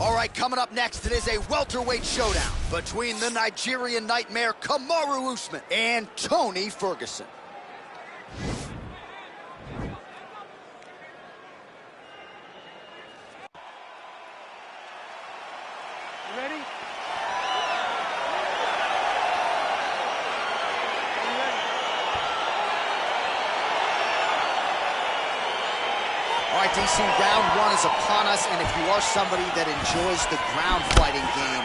All right, coming up next, it is a welterweight showdown between the Nigerian Nightmare, Kamaru Usman, and Tony Ferguson. You ready? All right, DC, round one is upon us, and if you are somebody that enjoys the ground fighting game,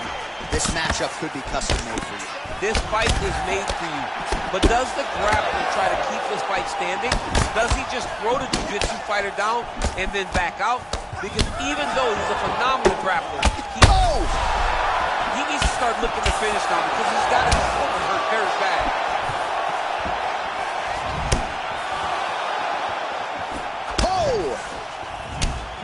this matchup could be custom-made for you. This fight is made for you. But does the grappler try to keep this fight standing? Does he just throw the jiu-jitsu fighter down and then back out? Because even though he's a phenomenal grappler, he needs to start looking to finish now because he's got his opponent hurt very bad.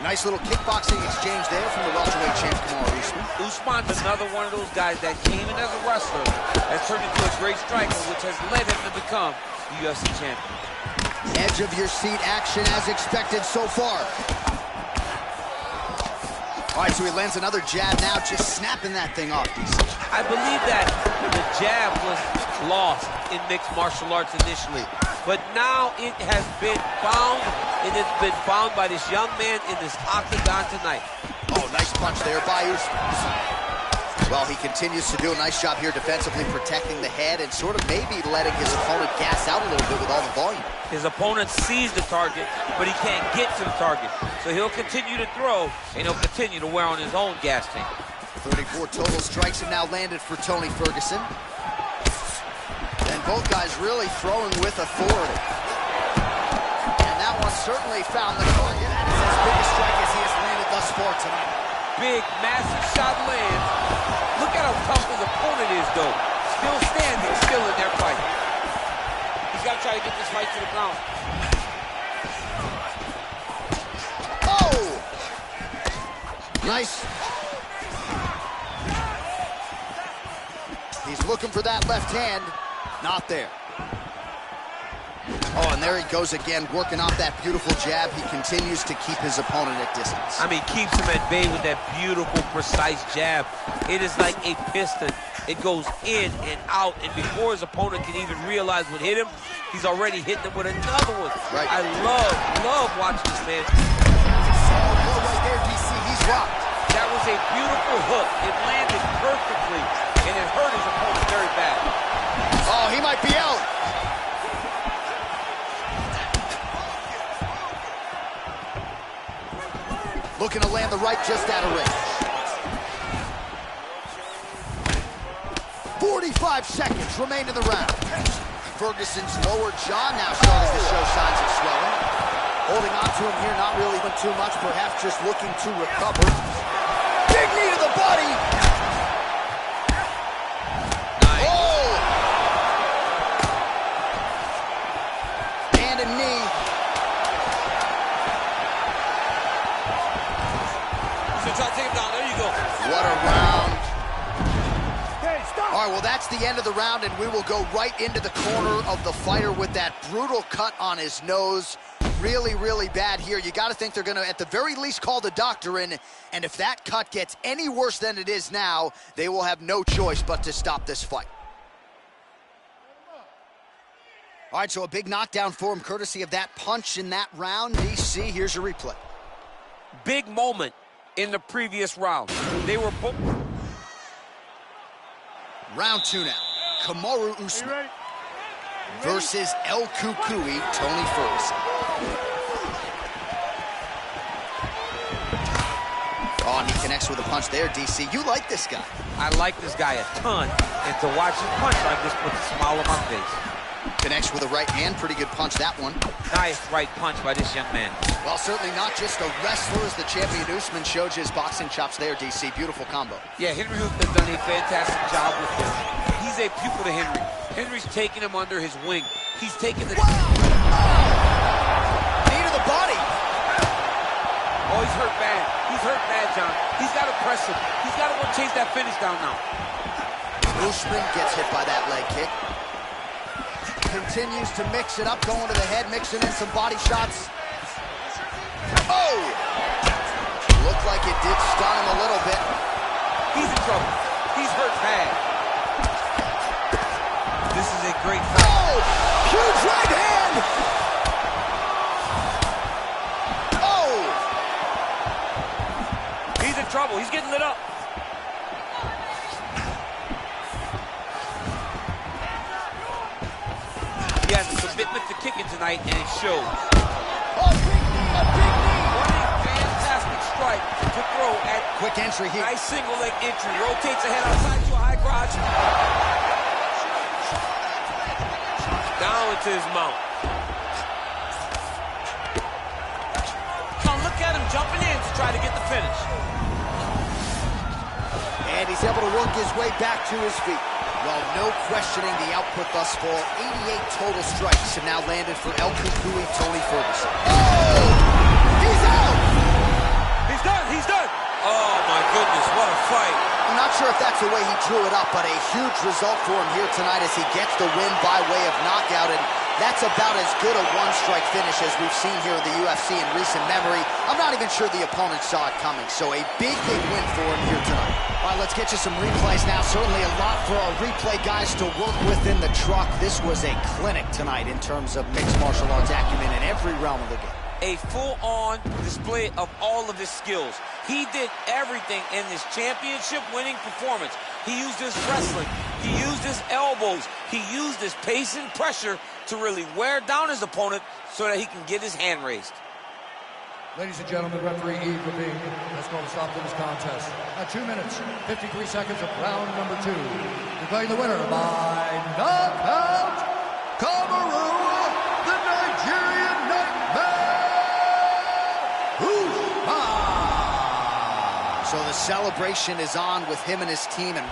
Nice little kickboxing exchange there from the welterweight champ, Kamaru Usman. Usman's another one of those guys that came in as a wrestler, has turned into a great striker, which has led him to become the UFC champion. Edge of your seat action as expected so far. All right, so he lands another jab now, just snapping that thing off, DC. I believe that the jab was lost in mixed martial arts initially, but now it has been found, and it's been found by this young man in this octagon tonight. Oh, nice punch there by Usman. Well, he continues to do a nice job here defensively, protecting the head and sort of maybe letting his opponent gas out a little bit with all the volume. His opponent sees the target, but he can't get to the target. So he'll continue to throw, and he'll continue to wear on his own gas tank. 34 total strikes have now landed for Tony Ferguson. And both guys really throwing with authority. And that one certainly found the target. That is his biggest strike as he has landed thus far tonight. Big, massive shot lands. Look at how tough his opponent is, though. Still standing, still in their fight. He's got to try to get this fight to the ground. Oh! Nice. He's looking for that left hand. Not there. Oh, and there he goes again, working off that beautiful jab. He continues to keep his opponent at distance. I mean, keeps him at bay with that beautiful, precise jab. It is like a piston. It goes in and out, and before his opponent can even realize what hit him, he's already hitting him with another one. Right. I love watching this man. Oh, right there, DC. He's rocked. That was a beautiful hook. It landed perfectly, and it hurt his opponent very bad. Oh, he might be out. Looking to land the right just out of range. 45 seconds remain in the round. Ferguson's lower jaw now starting to show signs of swelling. Holding on to him here, not really doing too much, perhaps just looking to recover. Big knee to the body. Nice. Oh! And a knee. So try to take him down. There you go. What a round. All right, well, that's the end of the round, and we will go right into the corner of the fighter with that brutal cut on his nose. Really, really bad here. You got to think they're going to, at the very least, call the doctor in, and if that cut gets any worse than it is now, they will have no choice but to stop this fight. All right, so a big knockdown for him, courtesy of that punch in that round. DC, here's your replay. Big moment in the previous round. They were both... Round two now. Kamaru Usman versus El Cucuy, Tony Ferguson. Oh, and he connects with a punch there, DC. You like this guy. I like this guy a ton, and to watch him punch like this puts a smile on my face. Connects with a right hand, pretty good punch, that one. Nice right punch by this young man. Well, certainly not just a wrestler, as the champion Usman showed you his boxing chops there, DC. Beautiful combo. Yeah, Henry Hooft has done a fantastic job with this. He's a pupil to Henry. Henry's taking him under his wing. He's taking the... Wow. Knee to the body. Oh, he's hurt bad. He's hurt bad, John. He's got to press him. He's got to go chase that finish down now. Usman gets hit by that leg kick. Continues to mix it up, going to the head, mixing in some body shots. Oh! looked like it did stun him a little bit. He's in trouble. He's hurt bad. This is a great fight. Oh! Huge right hand! Oh! He's in trouble. He's getting lit up. He has a commitment to kicking tonight, and it shows. Oh, big knee! A big knee! Running fantastic strike to throw at Quick entry here. nice single leg entry. Rotates ahead outside to a high crotch. Down into his mount. Now look at him jumping in to try to get the finish. And he's able to work his way back to his feet. Well, no questioning the output thus far. 88 total strikes have now landed for El Cucuy Tony Ferguson. Oh! He's out! He's done! He's done! Oh, my goodness, what a fight. I'm not sure if that's the way he drew it up, but a huge result for him here tonight as he gets the win by way of knockout, and that's about as good a one-strike finish as we've seen here in the UFC in recent memory. I'm not even sure the opponent saw it coming, so a big, big win for him here tonight. All right, let's get you some replays now. Certainly a lot for our replay guys to work with in the truck. This was a clinic tonight in terms of mixed martial arts acumen in every realm of the game. A full-on display of all of his skills. He did everything in this championship-winning performance. He used his wrestling. He used his elbows. He used his pace and pressure to really wear down his opponent so that he can get his hand raised. Ladies and gentlemen, referee Yves Levine has called a stop to this contest at 2 minutes, 53 seconds of round number 2. Declaring the winner by knockout, Cameroon, the Nigerian Nightmare, So the celebration is on with him and his team, and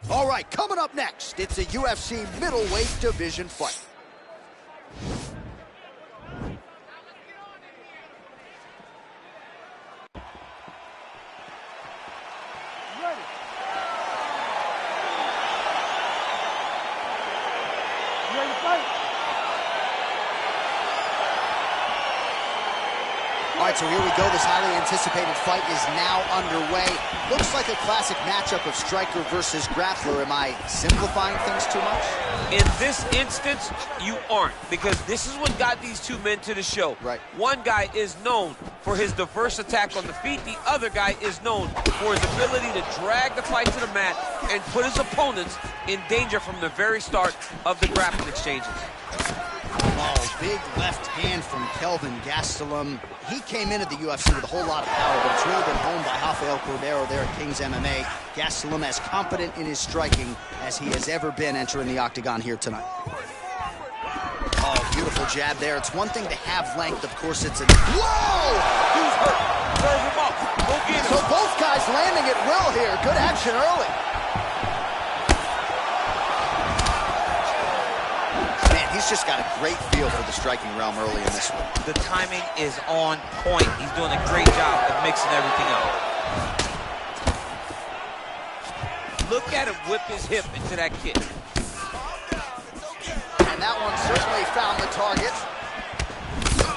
all right, coming up next, it's a UFC middleweight division fight. All right, right, so here we go. This highly anticipated fight is now underway. Looks like a classic matchup of striker versus grappler. Am I simplifying things too much? In this instance, you aren't, because this is what got these two men to the show. Right. One guy is known for his diverse attack on the feet. The other guy is known for his ability to drag the fight to the mat and put his opponents in danger from the very start of the grappling exchanges. Oh, big left hand from Kelvin Gastelum. He came into the UFC with a whole lot of power, but it's really been honed by Rafael Cordero there at King's MMA. Gastelum as competent in his striking as he has ever been entering the octagon here tonight. Oh, beautiful jab there. It's one thing to have length. Of course, it's a... Whoa! Who's hurt? Serve him up. Go get him. So both guys landing at will here. Good action early. He's just got a great feel for the striking realm early in this one. The timing is on point. He's doing a great job of mixing everything up. Look at him whip his hip into that kick. And that one certainly found the target.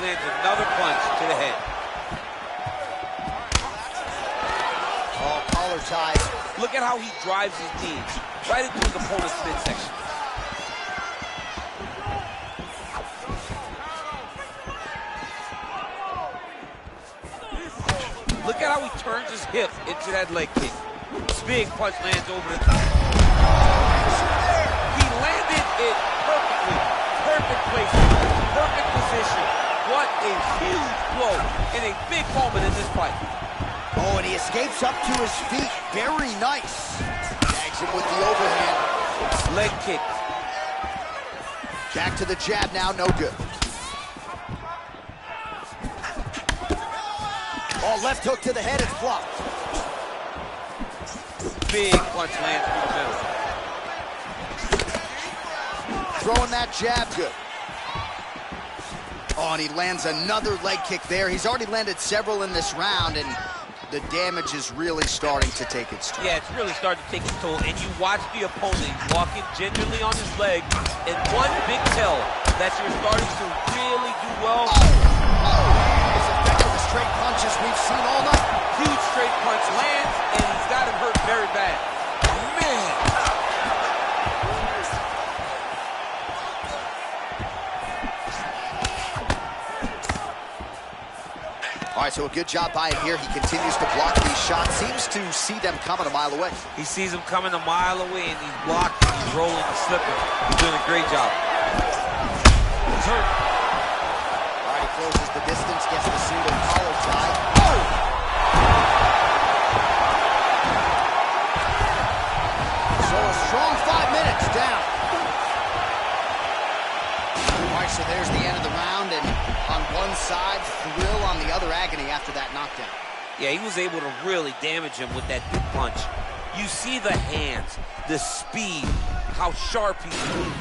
Lands another punch to the head. Oh, collar ties. Look at how he drives his knees right into his opponent's midsection. Look at how he turns his hip into that leg kick. Big punch lands over the top. He landed it perfectly. Perfect placement. Perfect position. What a huge blow in a big moment in this fight. Oh, and he escapes up to his feet. Very nice. Tags him with the overhand. Leg kick. Back to the jab now, no good. Oh, left hook to the head, it's blocked. Big punch lands through the middle. Throwing that jab, good. Oh, and he lands another leg kick there. He's already landed several in this round, and the damage is really starting to take its toll. Yeah, it's really starting to take its toll, and you watch the opponent walking gingerly on his leg, and one big tell that you're starting to really do well. As effective as straight punches we've seen all night. Huge straight punch lands, and he's got him hurt very bad. Man! All right, so a good job by him here. He continues to block these shots. Seems to see them coming a mile away. He sees him coming a mile away, and he's blocking, he's rolling, he's slipping. He's doing a great job. He's hurt. All right, he closes the distance, gets the single collar tie. Oh! So a strong 5 minutes down. All right, so there's the end of the round, and on one side, thrill, on the other, agony after that knockdown. Yeah, he was able to really damage him with that big punch. You see the hands, the speed, how sharp he's moving.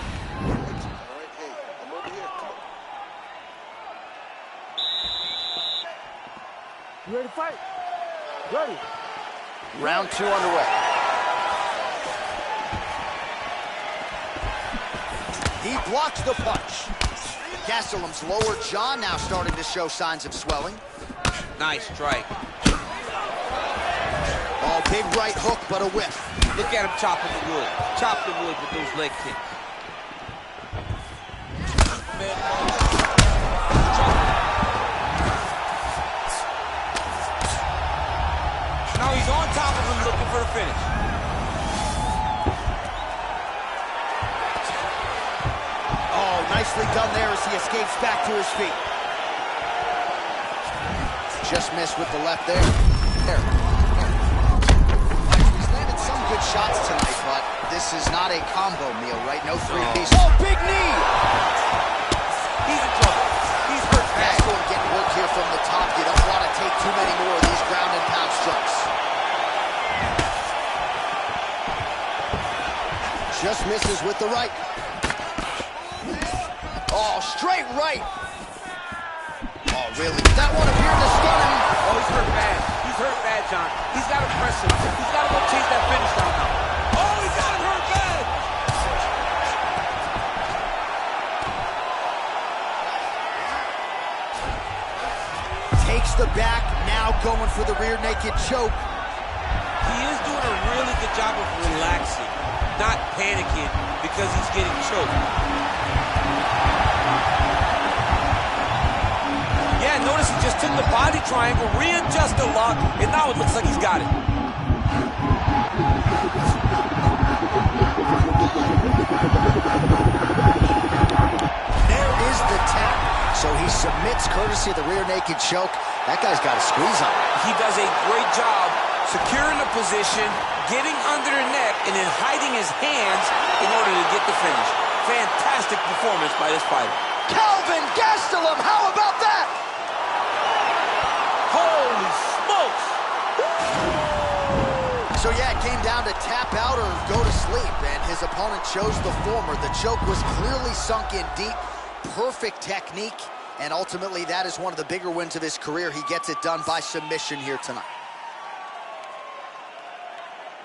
You ready to fight? Ready. Round 2 underway. He blocks the punch. Gastelum's lower jaw now starting to show signs of swelling. Nice strike. Oh, big right hook, but a whiff. Look at him chopping the wood. Chop the wood with those leg kicks. Now he's on top of him looking for the finish. Oh, nicely done there as he escapes back to his feet. Just missed with the left there. There. He's landed some good shots tonight, but this is not a combo meal, right? No three-piece. Oh, big knee! He's in trouble. He's hurt bad. Gastelum getting work here from the top. You don't want to take too many more of these ground and pound strikes. Just misses with the right. Oh, straight right. Oh, really? That one appeared to stun him. Oh, he's hurt bad. He's hurt bad, John. He's got to press him. He's got to go chase that finish down now. Oh, he got him hurt bad. Takes the back, now going for the rear naked choke. He is doing a really good job of relaxing, not panicking because he's getting choked. Yeah, notice he just took the body triangle, readjusted a lot, and now it looks like he's got it. There is the tap. So he submits courtesy of the rear naked choke. That guy's got a squeeze on him. He does a great job securing the position, getting under the neck, and then hiding his hands in order to get the finish. Fantastic performance by this fighter. Calvin Gastelum, how about that? Holy smokes! So yeah, it came down to tap out or go to sleep, and his opponent chose the former. The choke was clearly sunk in deep. Perfect technique, and ultimately that is one of the bigger wins of his career. He gets it done by submission here tonight.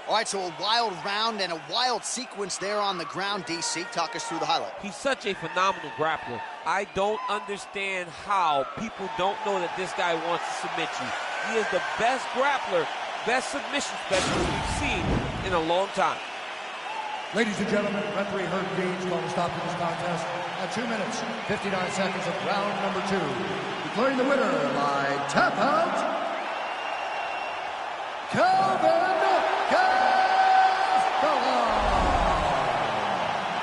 All right, so a wild round and a wild sequence there on the ground. DC, talk us through the highlight. He's such a phenomenal grappler. I don't understand how people don't know that this guy wants to submit you. He is the best grappler, best submission specialist we've seen in a long time. Ladies and gentlemen, referee Herb Dean's going to stop this contest at 2 minutes, 59 seconds of round number 2. Declaring the winner by tap out, Calvin Gastelum.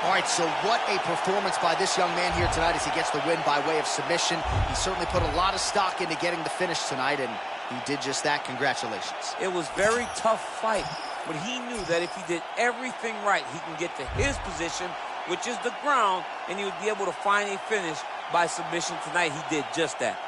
All right, so what a performance by this young man here tonight as he gets the win by way of submission. He certainly put a lot of stock into getting the finish tonight, and he did just that. Congratulations. It was a very tough fight, but he knew that if he did everything right, he can get to his position, which is the ground, and he would be able to find a finish by submission tonight. He did just that.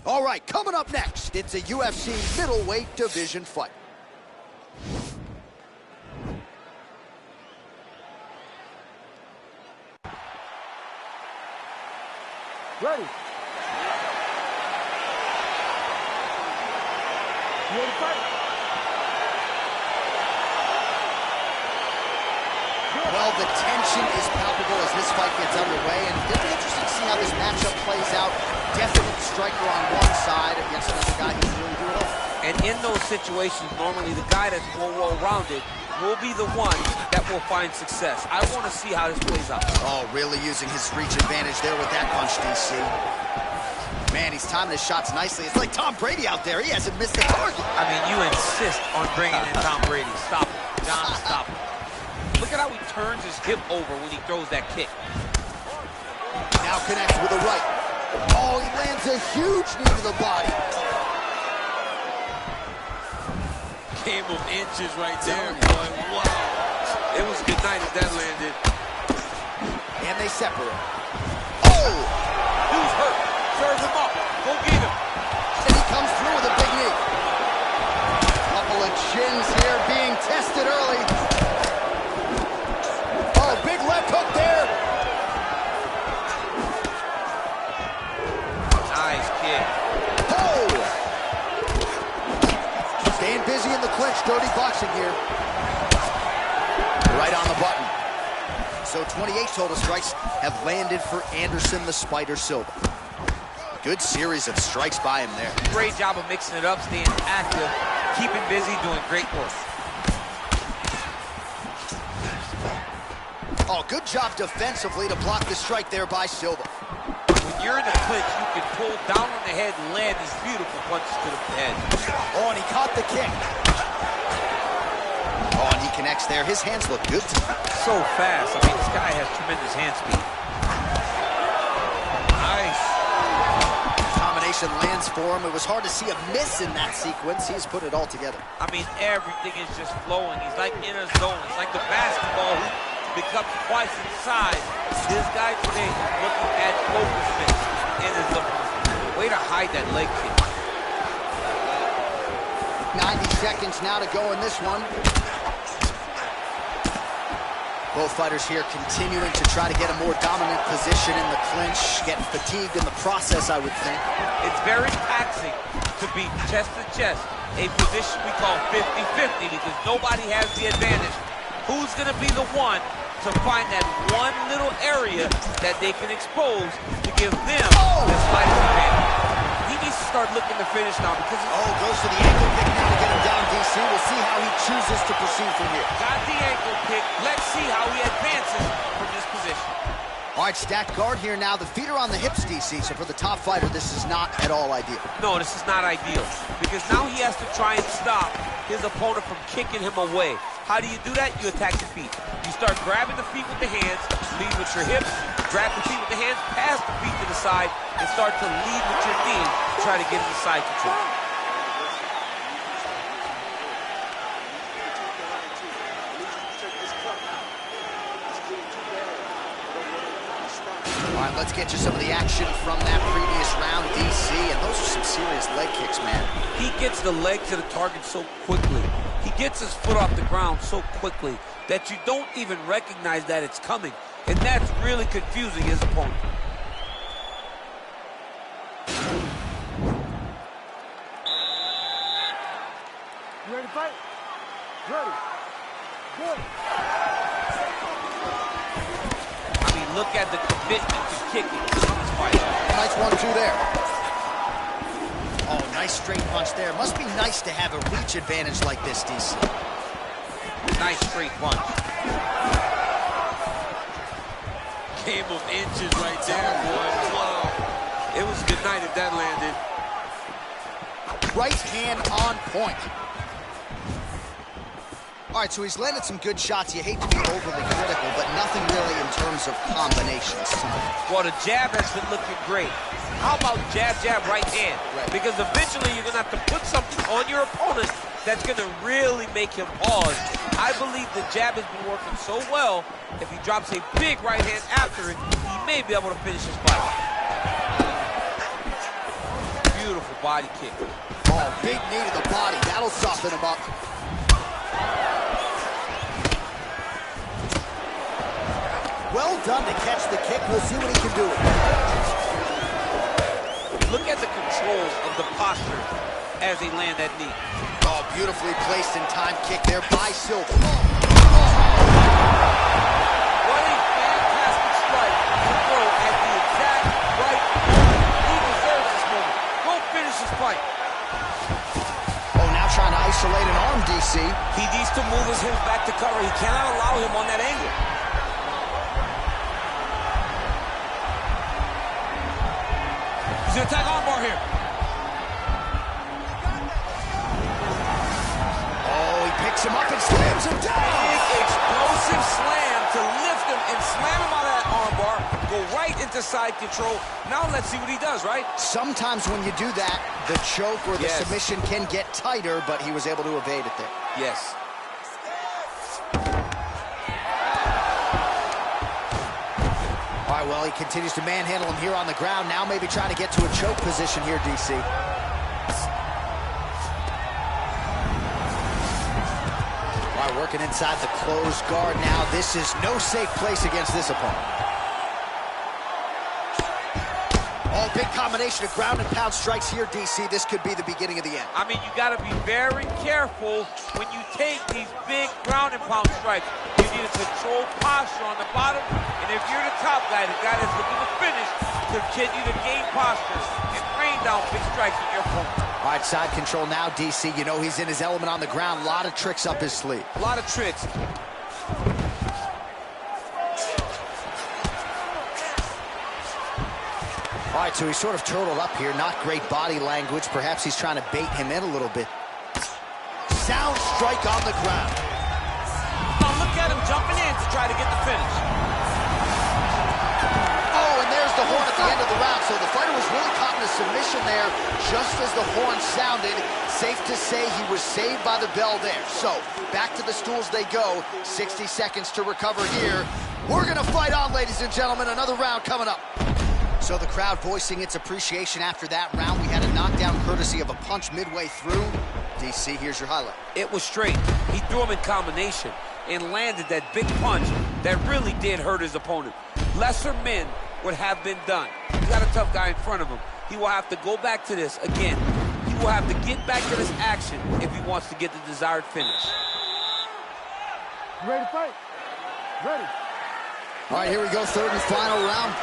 All right, coming up next, it's a UFC middleweight division fight. Ready. You ready to fight? Well, the tension is palpable as this fight gets underway, and it'll be interesting to see how this matchup plays out. Definite striker on one side against another guy who can really do it all. And in those situations, normally the guy that's more well-rounded will be the one that will find success. I want to see how this plays out. Oh, really using his reach advantage there with that punch, DC. Man, he's timing his shots nicely. It's like Tom Brady out there. He hasn't missed a target. I mean, you insist on bringing in Tom Brady. Stop him. John, stop him. Look at how he turns his hip over when he throws that kick. Now connects with a right. Oh, he lands a huge knee to the body. Game of inches right there, boy. Wow. It was a good night if that landed. And they separate. Oh! Dude's hurt. Serve him up. Go get him. And he comes through with a big knee. Couple of chins here being tested early. Oh, big left hook there. Nice kick. Oh! Staying busy in the clinch. Dirty boxing here. Right on the button. So 28 total strikes have landed for Anderson the Spider Silva. Good series of strikes by him there. Great job of mixing it up, staying active, keeping busy, doing great work. Oh, good job defensively to block the strike there by Silva. When you're in the clinch, you can pull down on the head and land these beautiful punches to the head. Oh, and he caught the kick. Oh, and he connects there. His hands look good. So fast. I mean, this guy has tremendous hand speed. Nice. Combination lands for him. It was hard to see a miss in that sequence. He's put it all together. I mean, everything is just flowing. He's like in a zone. It's like the basketball hoop becomes twice in size. This guy today is looking at focusment in his opponent. Way to hide that leg kick. 90 seconds now to go in this one. Both fighters here continuing to try to get a more dominant position in the clinch, getting fatigued in the process, I would think. It's very taxing to be chest to chest, a position we call 50-50 because nobody has the advantage. Who's going to be the one to find that one little area that they can expose to give them the slightest advantage? He needs to start looking to finish now because goes to the ankle pick now to get him down, DC. We'll see how he chooses to proceed from here. got the ankle pick. Let's see how he advances from this position. All right, stacked guard here now. The feet are on the hips, DC, so for the top fighter, this is not at all ideal. No, this is not ideal because now he has to try and stop his opponent from kicking him away. How do you do that? You attack the feet. You start grabbing the feet with the hands, lead with your hips, grab the feet with the hands, pass the feet to the side, and start to lead with your knee to try to get into side control. All right, let's get you some of the action from that previous round, DC, and those are some serious leg kicks, man. He gets the leg to the target so quickly. He gets his foot off the ground so quickly that you don't even recognize that it's coming. And that's really confusing his opponent. You ready to fight? Ready. Good. I mean, look at the commitment to kicking in this fight. Nice 1-2 there. Oh, nice straight punch there. Must be nice to have a reach advantage like this, DC. Nice straight punch. Game of inches right there, boy. Wow. It was good night if that landed. Right hand on point. All right, so he's landed some good shots. You hate to be overly critical, but nothing really in terms of combinations tonight. Well, the jab has been looking great. How about jab, jab, right hand? Right. Because eventually you're going to have to put something on your opponent that's going to really make him pause. I believe the jab has been working so well, if he drops a big right hand after it, he may be able to finish his fight. Beautiful body kick. Oh, big knee to the body. That'll soften him up. Well done to catch the kick. We'll see what he can do. Look at the control of the posture as they land that knee. Oh, beautifully placed in time kick there by Silva. What a fantastic strike to throw at the exact right moment. He deserves this moment. Go finish this fight. Oh, now trying to isolate an arm, DC. He needs to move his hips back to cover. He cannot allow him on that angle. He's gonna attack armbar here. Oh, he picks him up and slams him down. Big explosive slam to lift him and slam him out of that armbar. Go right into side control. Now let's see what he does, right? Sometimes when you do that, the choke or the submission can get tighter, but he was able to evade it there. Yes. All right, well, he continues to manhandle him here on the ground. Now maybe trying to get to a choke position here, DC. All right, working inside the closed guard now. This is no safe place against this opponent. Oh, big combination of ground and pound strikes here, DC. This could be the beginning of the end. I mean, you got to be very careful when you take these big ground and pound strikes. You need a controlled posture on the bottom, and if you're the top guy, the guy that's looking to finish, continue to gain posture and rain down big strikes on your opponent. All right, side control now, DC. You know he's in his element on the ground. A lot of tricks up his sleeve. A lot of tricks. All right, so he's sort of turtled up here. Not great body language. Perhaps he's trying to bait him in a little bit. Sound strike on the ground. Oh, look at him jumping in to try to get the finish. Oh, and there's the horn at the end of the round. So the fighter was really caught in a submission there just as the horn sounded. Safe to say he was saved by the bell there. So back to the stools they go. 60 seconds to recover here. We're going to fight on, ladies and gentlemen. Another round coming up. So the crowd voicing its appreciation after that round. We had a knockdown courtesy of a punch midway through. DC, here's your highlight. It was straight. He threw him in combination and landed that big punch that really did hurt his opponent. Lesser men would have been done. He's got a tough guy in front of him. He will have to go back to this again. He will have to get back to this action if he wants to get the desired finish. You ready to fight? Ready. All right, here we go, third and final round.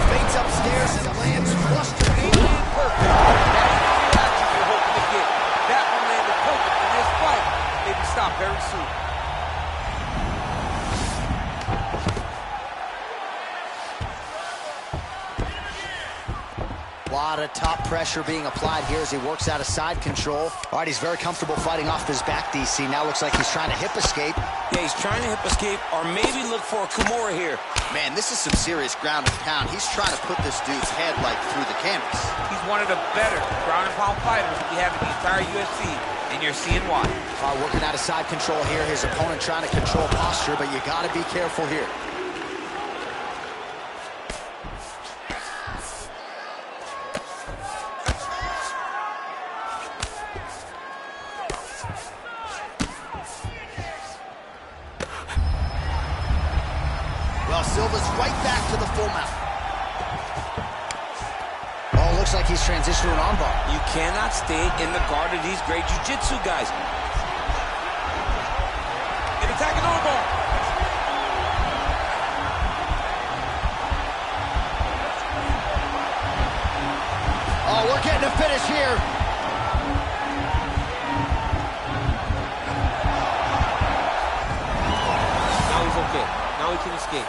Fades upstairs and lands flush to the Perfect. That's the reaction you're hoping to get. That one landed perfect in this fight. Maybe stop very soon. A lot of top pressure being applied here as he works out of side control. All right, he's very comfortable fighting off his back, DC. Now looks like he's trying to hip escape. Yeah, he's trying to hip escape or maybe look for a Kimura here. Man, this is some serious ground and pound. He's trying to put this dude's head, like, through the canvas. He's one of the better ground and pound fighters we have in the entire UFC, and you're seeing why. Working out of side control here. His opponent trying to control posture, but you got to be careful here. Silva's right back to the full mount. Oh, looks like he's transitioned to an armbar. You cannot stay in the guard of these great jiu-jitsu guys. An attacking armbar. Oh, we're getting a finish here. Now he's okay. Now he can escape.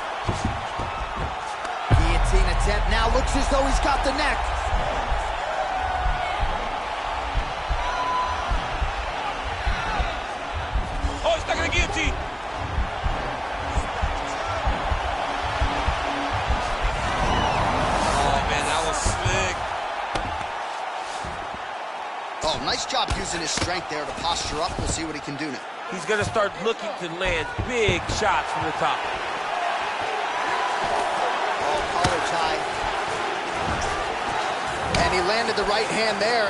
Guillotine attempt now looks as though he's got the neck. Oh, he's stuck in the guillotine. Oh, man, that was slick. Oh, nice job using his strength there to posture up. We'll see what he can do now. He's going to start looking to land big shots from the top. Collar tie. And he landed the right hand there.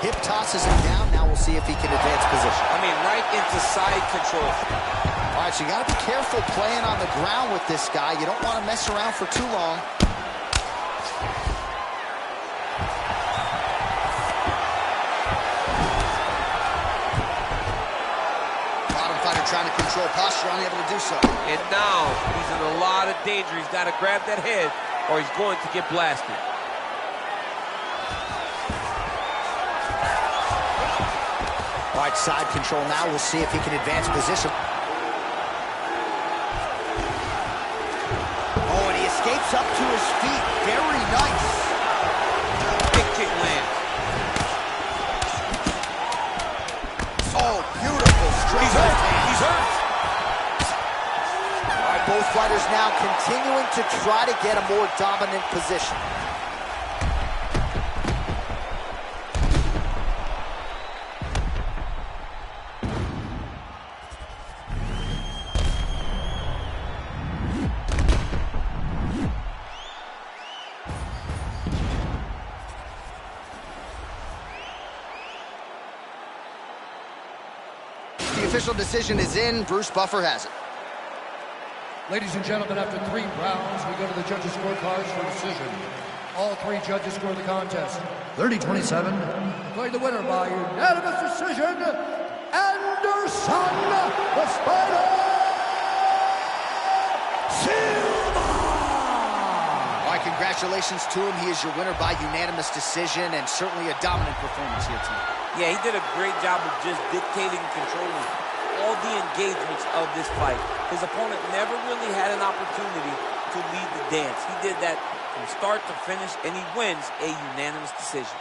Hip tosses him down. Now we'll see if he can advance position. I mean, right into side control. All right, so you got to be careful playing on the ground with this guy. You don't want to mess around for too long. Bottom fighter trying to control posture, unable to do so. And now he's in a lot of danger. He's got to grab that head or he's going to get blasted. All right, side control now. We'll see if he can advance position. Oh, and he escapes up to his feet. Very nice. Big kick lands. Oh, beautiful straight He's hurt. left hand. He's hurt. All right, both fighters now continuing to try to get a more dominant position. The official decision is in. Bruce Buffer has it. Ladies and gentlemen, after 3 rounds, we go to the judges' scorecards for decision. All 3 judges score the contest 30-27. Declaring the winner by unanimous decision, Anderson the Spider Silva! All right, congratulations to him. He is your winner by unanimous decision, and certainly a dominant performance here tonight. Yeah, he did a great job of just dictating and controlling all the engagements of this fight. His opponent never really had an opportunity to lead the dance. He did that from start to finish, and he wins a unanimous decision.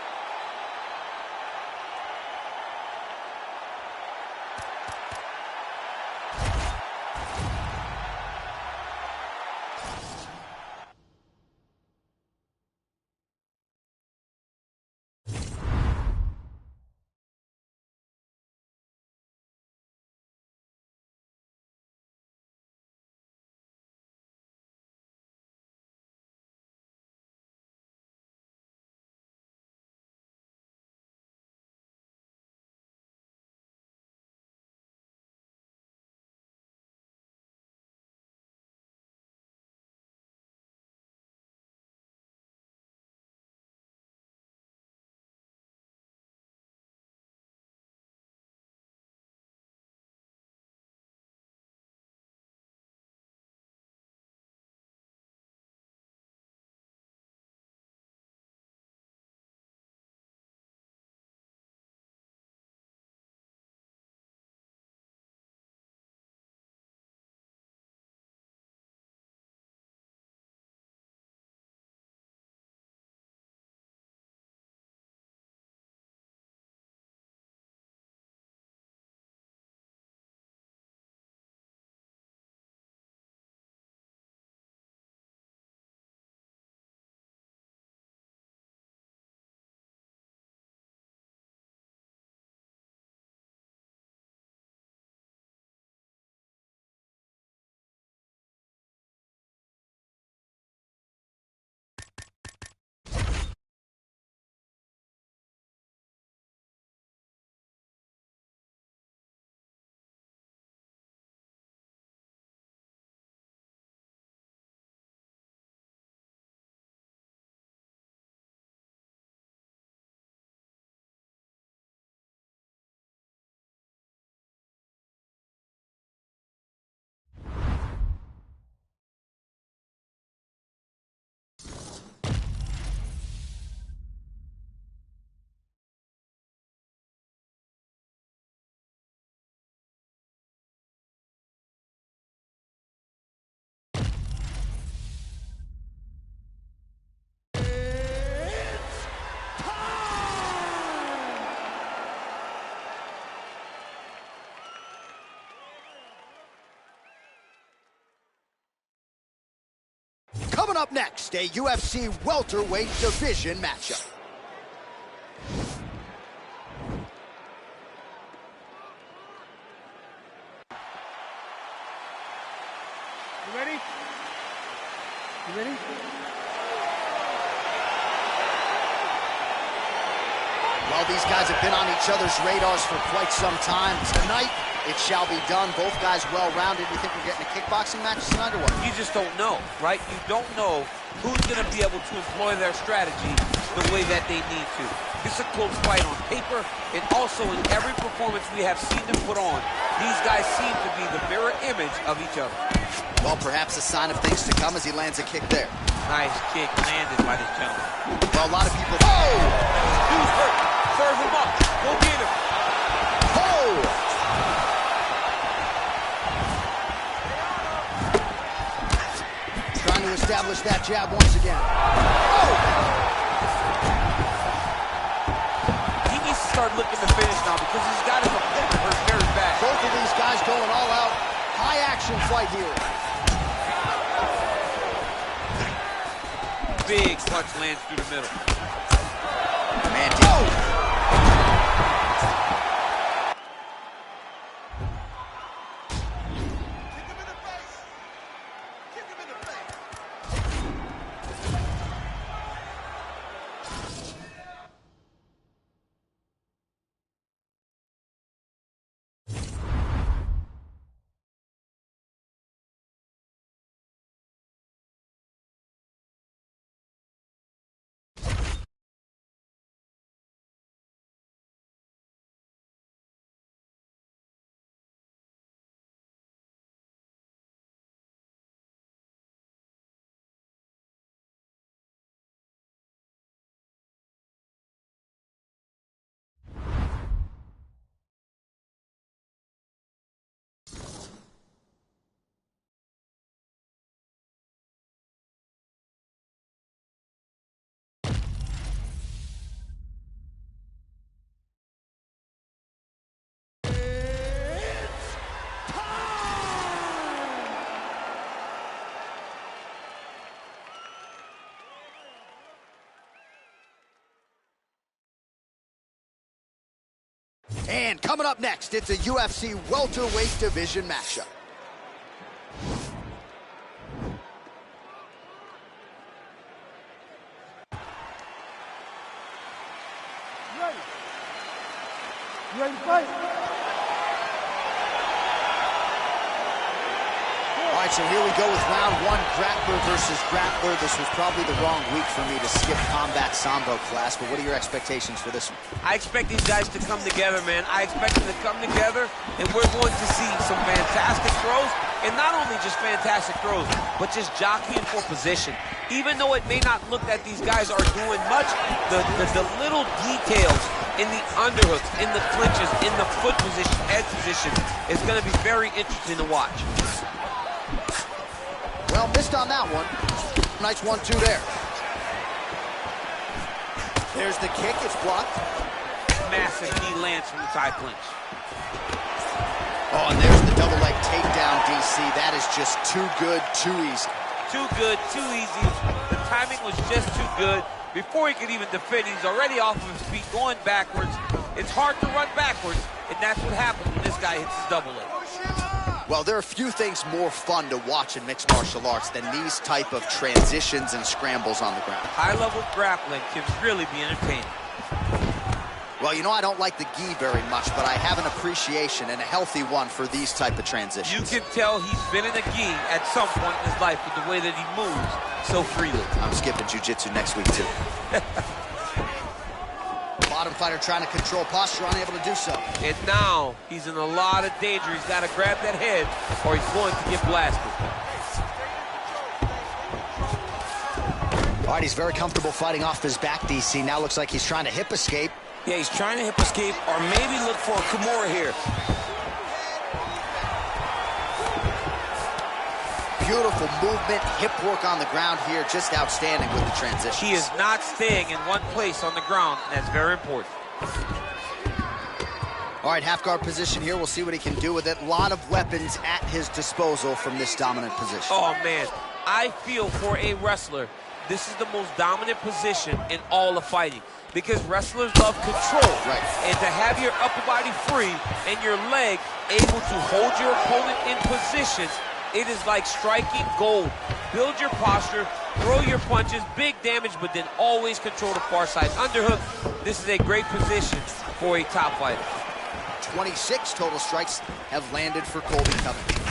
Coming up next, a UFC welterweight division matchup. You ready? You ready? Well, these guys have been on each other's radars for quite some time. Tonight, it shall be done. Both guys well-rounded. You think we're getting a kickboxing match tonight or what? You just don't know, right? You don't know who's going to be able to employ their strategy the way that they need to. It's a close fight on paper, and also in every performance we have seen them put on, these guys seem to be the mirror image of each other. Well, perhaps a sign of things to come as he lands a kick there. Nice kick landed by this gentleman. Well, a lot of people... Oh! Dude's hurt. Serve him up. Go get him. Oh! Trying to establish that jab once again. Oh! He needs to start looking to finish now because he's got his opponent hurt very bad. Both of these guys going all out. High action fight here. Big punch lands through the middle. Man, oh! And coming up next, it's a UFC welterweight division matchup. You ready to fight? All right, so here we go with round one, grappler versus grappler. This was probably the wrong week for me to skip combat sambo class, but what are your expectations for this one? I expect these guys to come together, man. I expect them to come together, and we're going to see some fantastic throws, and not only just fantastic throws, but just jockeying for position. Even though it may not look that these guys are doing much, the little details in the underhooks, in the clinches, in the foot position, head position, is going to be very interesting to watch. Well, missed on that one. Nice 1-2 there. There's the kick, it's blocked. Massive knee lands from the side clinch. Oh, and there's the double leg takedown, DC. That is just too good, too easy. Too good, too easy. The timing was just too good. Before he could even defend, he's already off of his feet, going backwards. It's hard to run backwards, and that's what happens when this guy hits his double leg. Well, there are few things more fun to watch in mixed martial arts than these type of transitions and scrambles on the ground. High-level grappling can really be entertaining. Well, you know, I don't like the gi very much, but I have an appreciation, and a healthy one, for these type of transitions. You can tell he's been in a gi at some point in his life with the way that he moves so freely. I'm skipping jiu-jitsu next week, too. Bottom fighter trying to control posture, unable to do so. And now he's in a lot of danger. He's got to grab that head or he's going to get blasted. All right, he's very comfortable fighting off his back, DC. Now looks like he's trying to hip escape. Yeah, he's trying to hip escape or maybe look for a Kimura here. Beautiful movement, hip work on the ground here, just outstanding with the transitions. He is not staying in one place on the ground, and that's very important. All right, half guard position here. We'll see what he can do with it. A lot of weapons at his disposal from this dominant position. Oh, man. I feel for a wrestler, this is the most dominant position in all of fighting because wrestlers love control. Right. And to have your upper body free and your leg able to hold your opponent in positions, it is like striking gold. Build your posture, throw your punches, big damage, but then always control the far side underhook. This is a great position for a top fighter. 26 total strikes have landed for Colby Covington.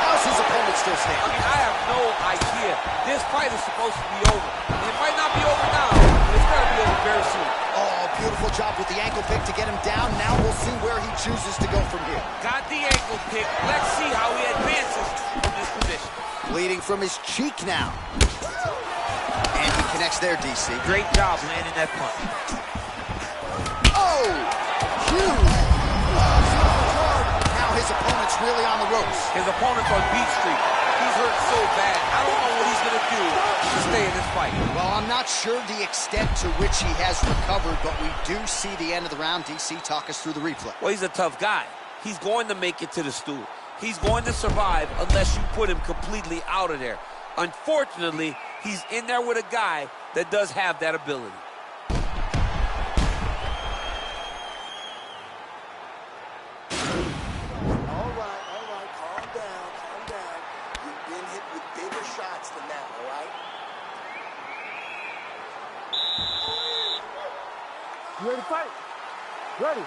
How's his opponent still I standing? mean, I have no idea. This fight is supposed to be over. It might not be over now, but it's going to be over very soon. Oh, beautiful job with the ankle pick to get him down. Now we'll see where he chooses to go from here. Got the ankle pick. Let's see how he advances from this position. Bleeding from his cheek now. And he connects there, DC. Great job landing that punch. Oh, huge. Now his opponent's really on the ropes. His opponent's on Beat Street. He's hurt so bad. I don't know what he's going to do to stay in this fight. Well, I'm not sure the extent to which he has recovered, but we do see the end of the round. DC, talk us through the replay. Well, he's a tough guy. He's going to make it to the stool. He's going to survive unless you put him completely out of there. Unfortunately, he's in there with a guy that does have that ability. All right, calm down. You've been hit with bigger shots than that, all right? You ready to fight? Ready.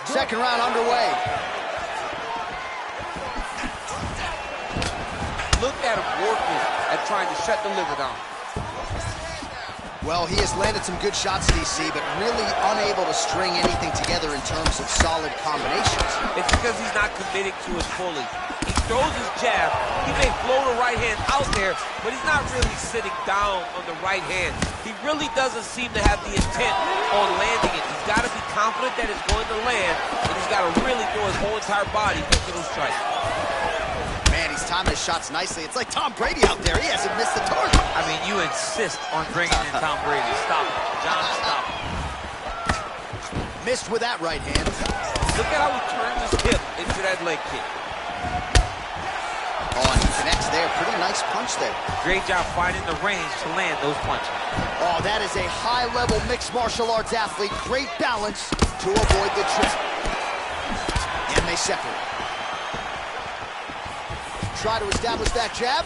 Second round underway. Look at him working at trying to shut the liver down. Well, he has landed some good shots, DC, but really unable to string anything together in terms of solid combinations. It's because he's not committing to it fully. He throws his jab. He may blow the right hand out there, but he's not really sitting down on the right hand. He really doesn't seem to have the intent on landing it. He's got to be confident that it's going to land, and he's got to really throw his whole entire body into those strikes. Man, he's timing his shots nicely. It's like Tom Brady out there. He hasn't missed the target. I mean, you insist on bringing in Tom Brady. Stop it. John, stop it. Missed with that right hand. Look at how he turns his hip into that leg kick. Oh, and he connects there. Pretty nice punch there. Great job finding the range to land those punches. Oh, that is a high-level mixed martial arts athlete. Great balance to avoid the trip. And they separate. Try to establish that jab.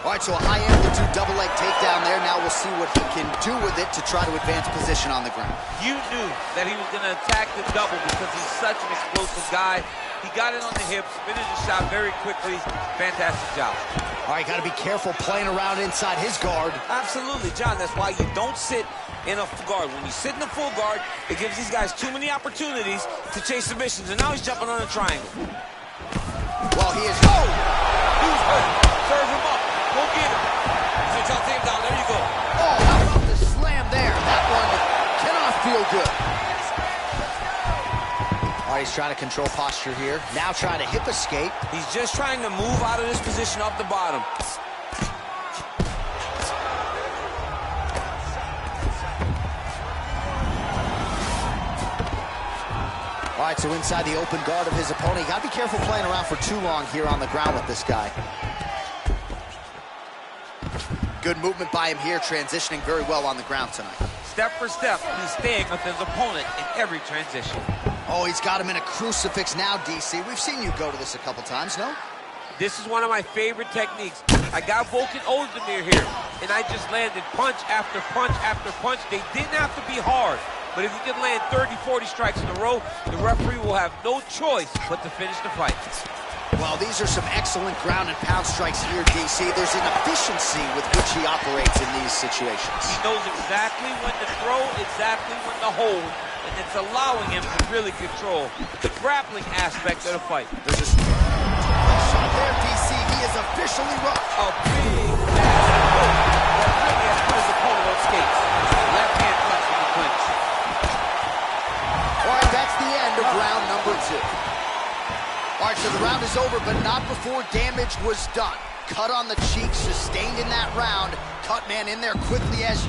All right, so a high-amplitude double-leg takedown there. Now we'll see what he can do with it to try to advance position on the ground. You knew that he was going to attack the double because he's such an explosive guy. He got it on the hips, finished the shot very quickly. Fantastic job. All right, got to be careful playing around inside his guard. Absolutely, John. That's why you don't sit in a guard. When you sit in a full guard, it gives these guys too many opportunities to chase submissions. And now he's jumping on a triangle. Well, he is... Oh! He was hurt. Serve him up. Go get him. So y'all take him down. There you go. Oh, how about the slam there? That one cannot feel good. All right, he's trying to control posture here. Now trying to hip escape. He's just trying to move out of this position off the bottom. All right, so inside the open guard of his opponent. You got to be careful playing around for too long here on the ground with this guy. Good movement by him here, transitioning very well on the ground tonight. Step for step, he's staying with his opponent in every transition. Oh, he's got him in a crucifix now, DC. We've seen you go to this a couple times, no? This is one of my favorite techniques. I got Volkan Ozdemir here, and I just landed punch after punch after punch. They didn't have to be hard, but if you can land 30, 40 strikes in a row, the referee will have no choice but to finish the fight. Well, these are some excellent ground and pound strikes here, DC. There's an efficiency with which he operates in these situations. He knows exactly when to throw, exactly when to hold, and it's allowing him to really control the grappling aspect of the fight. There's a shot there, DC. He is officially rocked. A big, nasty hook that really has put his opponent on skates. Left hand touch with the clinch. All right, that's the end of round number 2. All right, so the round is over, but not before damage was done. Cut on the cheek, sustained in that round. Cut man in there quickly as...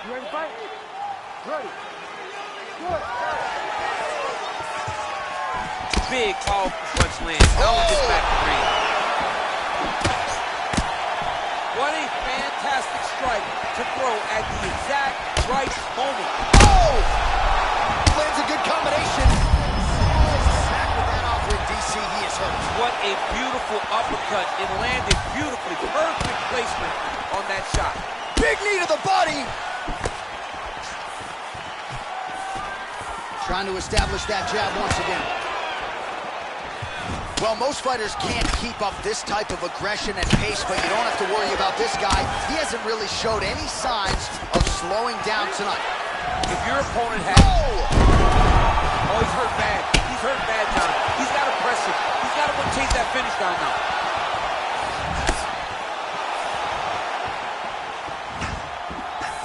You ready to fight? Ready. Good. Big, powerful punch lands. Now he gets back to the ring. What a fantastic strike to throw at the exact right moment. Oh! Lands a good combination. Back with that offering, DC. He is hurt. What a beautiful uppercut. It landed beautifully. Perfect placement on that shot. Big knee to the body. Trying to establish that jab once again. Well, most fighters can't keep up this type of aggression and pace, but you don't have to worry about this guy. He hasn't really showed any signs of slowing down tonight. If your opponent has... Oh, he's hurt bad. He's hurt bad now. He's got to press it. He's got to chase that finish down now.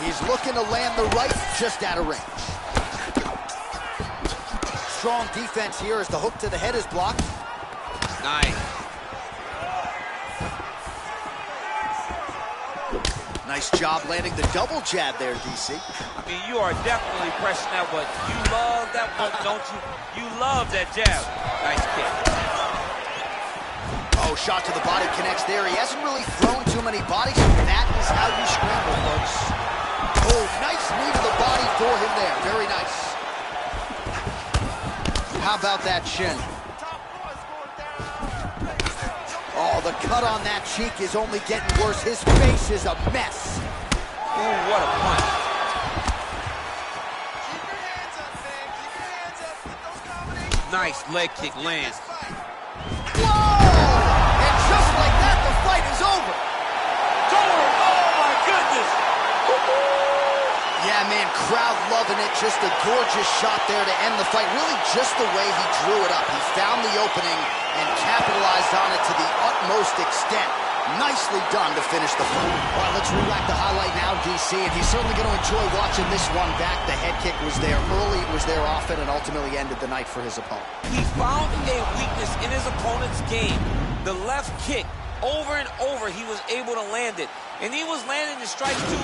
He's looking to land the right, just out of range. Strong defense here as the hook to the head is blocked. Nice. Nice job landing the double jab there, DC. I mean, you are definitely pressing that one. You love that one, don't you? You love that jab. Nice kick. Oh, shot to the body connects there. He hasn't really thrown too many bodies. That is how you scramble, folks. Oh, nice knee to the body for him there. Very nice. How about that shin? Oh, the cut on that cheek is only getting worse. His face is a mess. Ooh, what a punch. Nice leg kick lands. Whoa! And just like that, the fight is over. Oh, my goodness. Yeah, man, crowd loving it. Just a gorgeous shot there to end the fight. Really just the way he drew it up. He found the opening and capitalized on it to the utmost extent. Nicely done to finish the fight. All right, let's re-rack the highlight now, DC, and he's certainly going to enjoy watching this one back. The head kick was there early, it was there often, and ultimately ended the night for his opponent. He found a weakness in his opponent's game. The left kick Over and over, he was able to land it. And he was landing the strikes, too.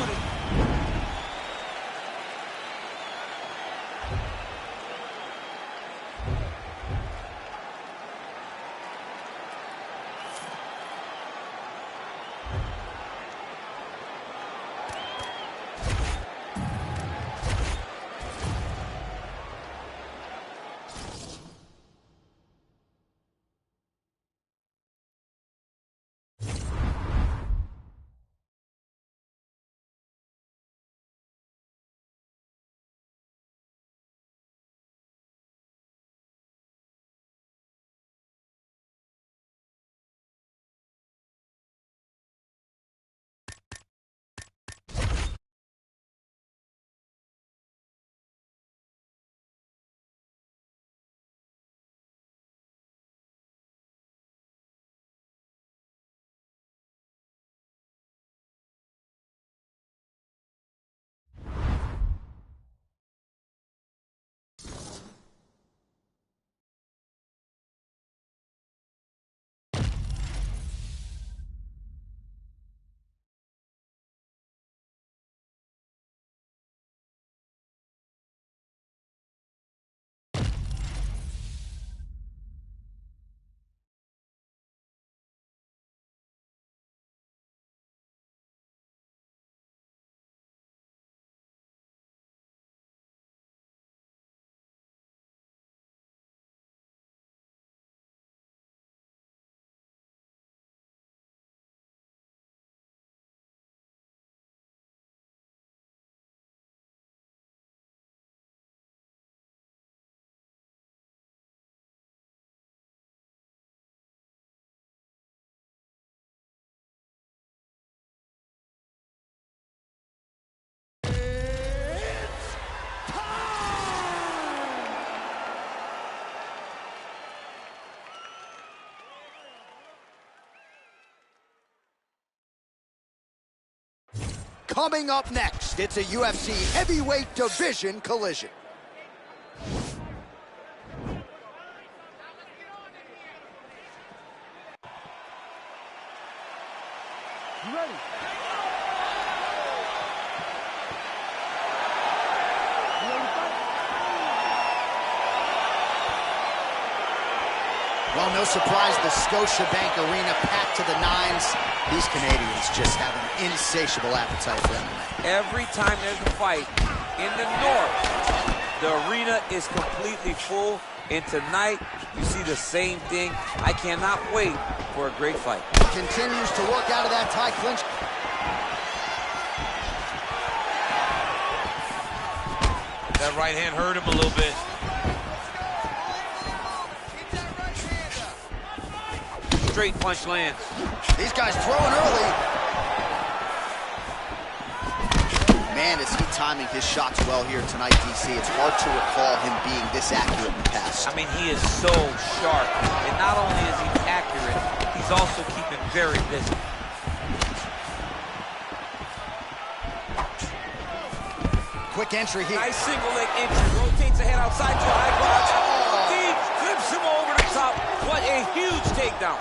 Coming up next, it's a UFC heavyweight division collision. You ready? Well, no surprise, the Scotiabank Arena packed to the nines. These Canadians just have an insatiable appetite for MMA. Every time there's a fight in the north, the arena is completely full. And tonight, you see the same thing. I cannot wait for a great fight. Continues to work out of that tie clinch. That right hand hurt him a little bit. Straight punch lands. These guys throwing early. Man, is he timing his shots well here tonight, DC. It's hard to recall him being this accurate in the past. I mean, he is so sharp. And not only is he accurate, he's also keeping very busy. Quick entry here. Nice single leg entry. Rotates the head outside to a high block. He flips him over the top. What a huge takedown.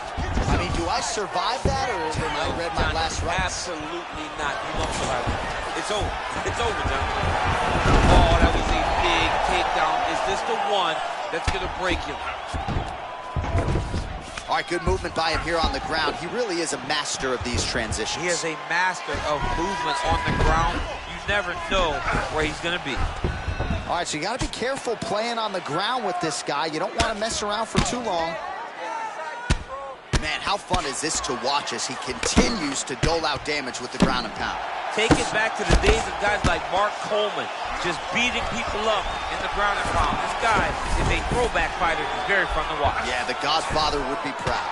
I mean, do I survive that, or am I read my last rights? Absolutely not. You won't survive it. It's over. It's over, John. Oh, that was a big takedown. Is this the one that's going to break him? All right, good movement by him here on the ground. He really is a master of these transitions. He is a master of movement on the ground. You never know where he's going to be. All right, so you got to be careful playing on the ground with this guy. You don't want to mess around for too long. Man, how fun is this to watch as he continues to dole out damage with the ground and pound. Take it back to the days of guys like Mark Coleman, just beating people up in the ground and pound. This guy is a throwback fighter. He's very fun to watch. Yeah, the Godfather would be proud.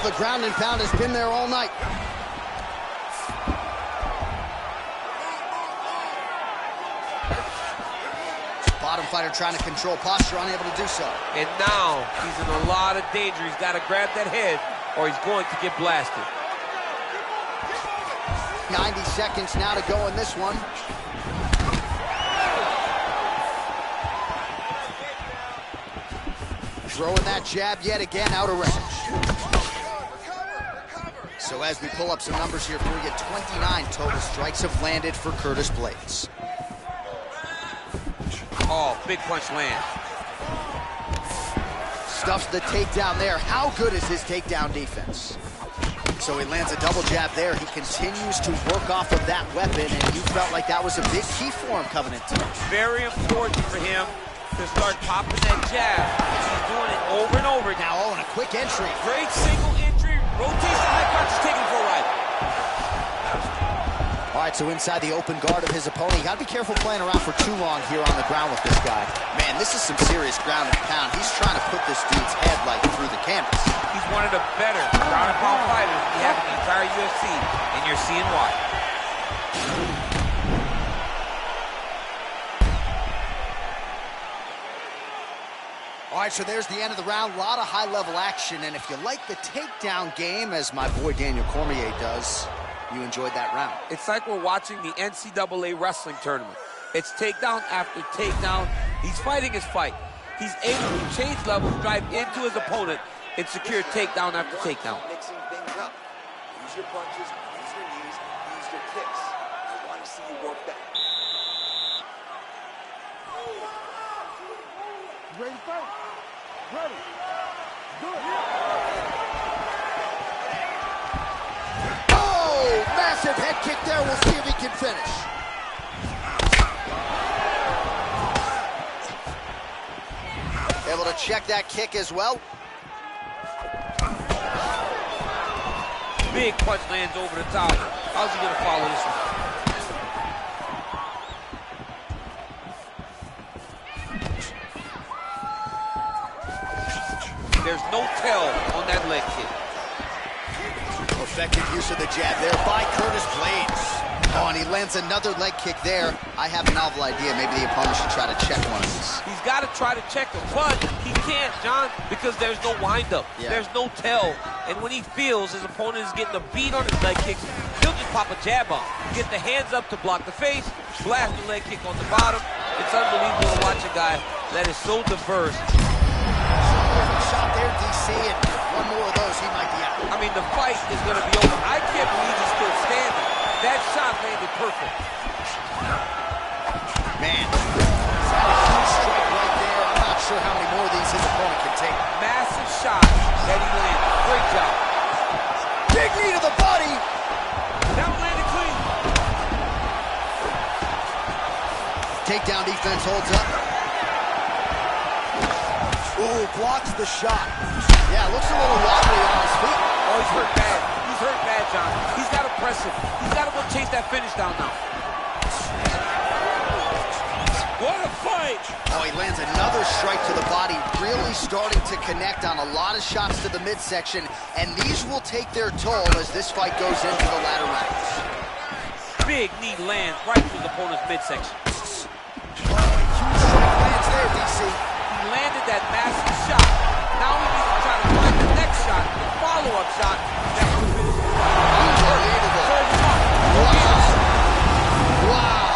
The ground and pound has been there all night. Bottom fighter trying to control posture, unable to do so. And now he's in a lot of danger. He's got to grab that head or he's going to get blasted. 90 seconds now to go in this one. Throwing that jab yet again out of range. So as we pull up some numbers here for you, 29 total strikes have landed for Curtis Blades. Oh, big punch land. Stuffs the takedown there. How good is his takedown defense? So he lands a double jab there. He continues to work off of that weapon, and you felt like that was a big key for him coming into it. Very important for him to start popping that jab. He's doing it over and over. Now, oh, and a quick entry. Great single entry. Rotates the high punches, taking for a ride. All right, so inside the open guard of his opponent. You got to be careful playing around for too long here on the ground with this guy. Man, this is some serious ground and pound. He's trying to put this dude's head like through the canvas. He's one of the better ground and pound fighters we have in the entire UFC, and you're seeing why. All right, so there's the end of the round. A lot of high-level action, and if you like the takedown game, as my boy Daniel Cormier does, you enjoyed that round. It's like we're watching the NCAA wrestling tournament. It's takedown after takedown. He's fighting his fight. He's able to change levels, drive into his opponent, and secure takedown after takedown. Mixing things up. Use your punches, use your knees, use your kicks. I want to see you work that. Ready to fight? Ready. Do it. Oh, massive head kick there. We'll see if he can finish. Able to check that kick as well. Big punch lands over the top. How's he gonna follow this one? There's no tell on that leg kick. Effective use of the jab there by Curtis Blades. Oh, and he lands another leg kick there. I have a novel idea. Maybe the opponent should try to check one of these. He's got to try to check him, but he can't, John, because there's no windup. Yeah. There's no tell. And when he feels his opponent is getting a beat on his leg kicks, he'll just pop a jab up. Get the hands up to block the face, blast the leg kick on the bottom. It's unbelievable to watch a guy that is so diverse. Shot there, DC, and one more of those, he might be out. I mean, the fight is going to be over. I can't believe he's still standing. That shot landed perfect. Man, that a huge strike right there. I'm not sure how many more of these his opponent can take. Massive shot that he landed. Great job. Big knee to the body. That one landed clean. Takedown defense holds up. Ooh, blocks the shot. Yeah, looks a little wobbly on his feet. Oh, he's hurt bad. He's hurt bad, John. He's got to press him. He's got to go chase that finish down now. What a fight! Oh, he lands another strike to the body, really starting to connect on a lot of shots to the midsection, and these will take their toll as this fight goes into the latter rounds. Big knee lands right through the opponent's midsection. Huge strike lands there, DC. He landed that massive shot. Now he needs to try to find the next shot, the follow-up shot. That will finish the fight. Unbelievable. Wow.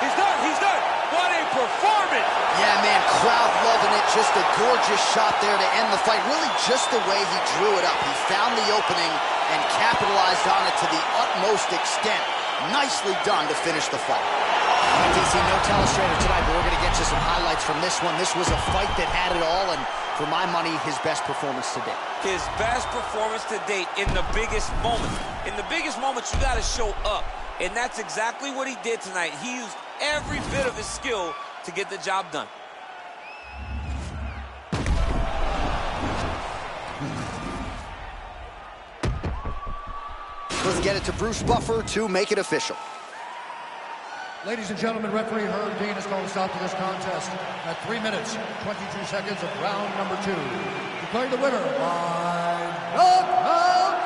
He's done. He's done. What a performance. Yeah, man, crowd loving it. Just a gorgeous shot there to end the fight. Really just the way he drew it up. He found the opening and capitalized on it to the utmost extent. Nicely done to finish the fight. DC, no telestrator tonight, but we're going to get you some highlights from this one. This was a fight that had it all, and for my money, his best performance to date. His best performance to date in the biggest moments. In the biggest moments, you got to show up. And that's exactly what he did tonight. He used every bit of his skill to get the job done. Let's get it to Bruce Buffer to make it official. Ladies and gentlemen, referee Herb Dean has called a stop to this contest at 3 minutes, 22 seconds of round number 2. Declaring the winner by knockout,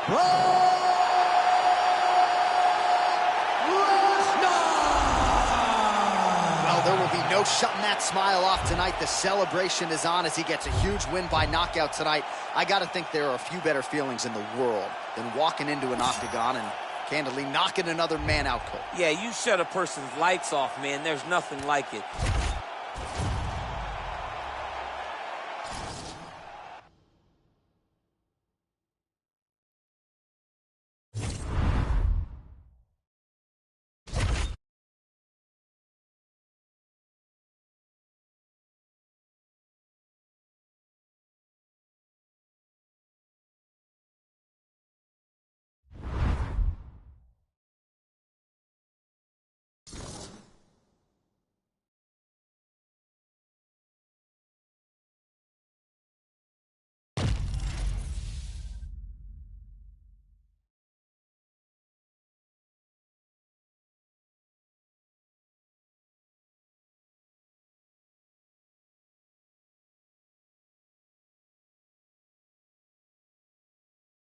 Brock Lesnar! Well, there will be no shutting that smile off tonight. The celebration is on as he gets a huge win by knockout tonight. I got to think there are a few better feelings in the world than walking into an octagon and candidly knocking another man out cold. Yeah, you shut a person's lights off, man. There's nothing like it.